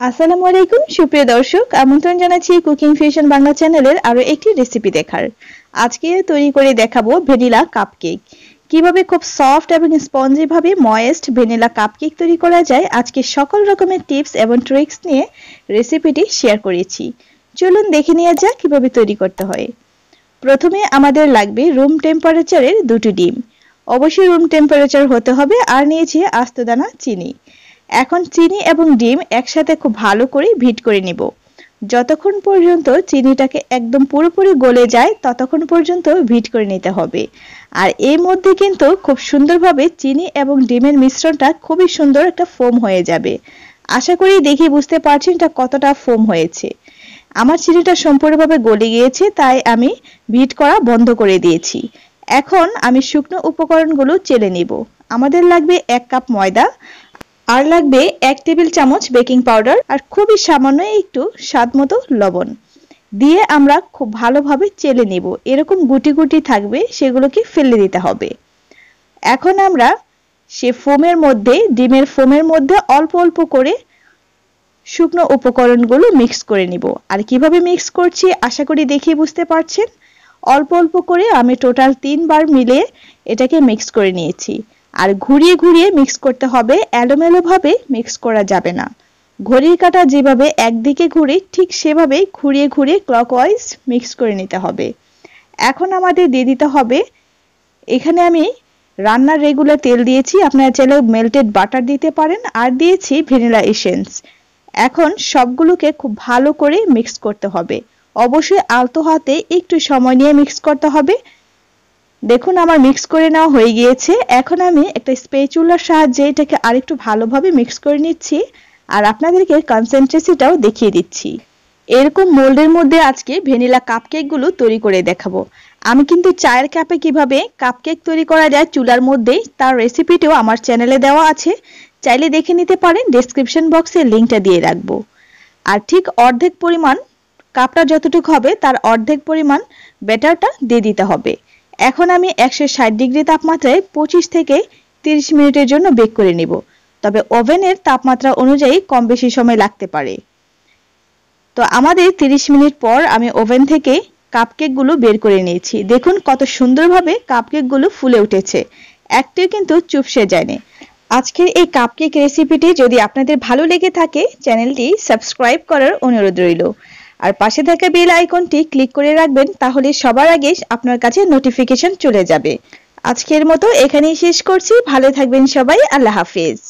আসসালামু আলাইকুম সুপ্রিয় দর্শক, আমন্ত্রণ জানাচ্ছি কুকিং ফিউশন বাংলা চ্যানেলের আরো একটি রেসিপি দেখার। আজকে তৈরি করে দেখাবো ভ্যানিলা কাপকেক। কিভাবে খুব সফট এবং স্পঞ্জি ভাবে ময়েস্ট ভ্যানিলা কাপকেক তৈরি করা যায়, আজকে সকল রকমের টিপস এবং ট্রিক্স নিয়ে রেসিপিটি শেয়ার করেছি। চলুন দেখে নেওয়া যাক কিভাবে তৈরি করতে হয়। প্রথমে আমাদের লাগবে রুম টেম্পারেচারের দুটি ডিম। অবশ্যই রুম টেম্পারেচার হতে হবে। আর নিয়েছি আস্ত দানা চিনি। এখন চিনি এবং ডিম একসাথে খুব ভালো করে বিট করে নিব। যতক্ষণ পর্যন্ত চিনিটাকে একদম পুরোপুরি গলে যায় ততক্ষণ পর্যন্ত বিট করে নিতে হবে। আর এর মধ্যে কিন্তু খুব সুন্দরভাবে চিনি এবং ডিমের মিশ্রণটা খুবই সুন্দর একটা ফোম হয়ে যাবে। আশা করি দেখে বুঝতে পারছেন এটা কতটা ফোম হয়েছে। আমার চিনিটা সম্পূর্ণভাবে গলে গিয়েছে, তাই আমি বিট করা বন্ধ করে দিয়েছি। এখন আমি শুকনো উপকরণগুলো চেলে নিব। আমাদের লাগবে 1 কাপ ময়দা, আর লাগবে 1 টেবিল চামচ বেকিং পাউডার, আর খুবই সামান্য একটু স্বাদমতো লবণ দিয়ে আমরা খুব ভালোভাবে চেলে নিব। এরকম গুটি গুটি থাকবে, সেগুলোকে ফেলে দিতে হবে। এখন আমরা সে ফোমের মধ্যে, ডিমের ফোমের মধ্যে অল্প অল্প করে শুকনো উপকরণগুলো মিক্স করে নিব। আর কিভাবে মিক্স করছি আশা করি দেখে বুঝতে পারছেন। অল্প অল্প করে আমি টোটাল 3 বার মিলিয়ে এটাকে মিক্স করে নিয়েছি। আর ঘুরিয়ে ঘুরিয়ে মিক্স করতে হবে, এলোমেলো ভাবে মিক্স করা যাবে না। ঘড়ির কাঁটা যেভাবে একদিকে ঘুরে ঠিক সেভাবেই ঘুরিয়ে ঘুরিয়ে ক্লকওয়াইজ মিক্স করে নিতে হবে। এখন আমাদের দিয়ে দিতে হবে, এখানে আমি রান্নার রেগুলার তেল দিয়েছি, আপনারা চাইলে মেল্টেড বাটার দিতে পারেন, আর দিয়েছি ভ্যানিলা এসেন্স। এখন সবগুলোকে খুব ভালো করে মিক্স করতে হবে। অবশ্যই আলতো হাতে একটু সময় নিয়ে মিক্স করতে হবে। দেখুন আমার মিক্স করে নেওয়া হয়ে গিয়েছে। এখন আমি একটা স্প্যাচুলার সাহায্যে এটাকে আরেকটু ভালোভাবে মিক্স করে নিচ্ছি, আর আপনাদেরকে কনসেন্ট্রেসিটাও দেখিয়ে দিচ্ছি। এরকম মোল্ডের মধ্যে আজকে ভ্যানিলা কাপকেকগুলো তৈরি করে দেখাবো। আমি কিন্তু চায়ের কাপে কিভাবে কাপকেক তৈরি করা যায় চুলার মধ্যেই, তার রেসিপিটিও আমার চ্যানেলে দেওয়া আছে, চাইলে দেখে নিতে পারেন। ডেসক্রিপশন বক্সে লিঙ্কটা দিয়ে রাখবো। আর ঠিক অর্ধেক পরিমাণ, কাপটা যতটুকু হবে তার অর্ধেক পরিমাণ ব্যাটারটা দিয়ে দিতে হবে। এখন আমি 160 ডিগ্রি তাপমাত্রায় 25 থেকে 30 মিনিটের জন্য বেক করে নিব। তবে ওভেনের তাপমাত্রা অনুযায়ী কম বেশি সময় লাগতে পারে। তো আমাদের 30 মিনিট পর আমি ওভেন থেকে কাপকেকগুলো বের করে নিয়েছি। দেখুন কত সুন্দরভাবে কাপকেকগুলো ফুলে উঠেছে, একটিও কিন্তু চুপসে যায়নি। আজকের এই কাপকেক রেসিপিটি যদি আপনাদের ভালো লেগে থাকে, চ্যানেলটি সাবস্ক্রাইব করার অনুরোধ রইল। আর পাশে থাকা বেল আইকনটি ক্লিক করে রাখবেন, তাহলে সবার আগে আপনার কাছে নোটিফিকেশন চলে যাবে। আজকের মতো এখানেই শেষ করছি। ভালো থাকবেন সবাই। আল্লাহ হাফেজ।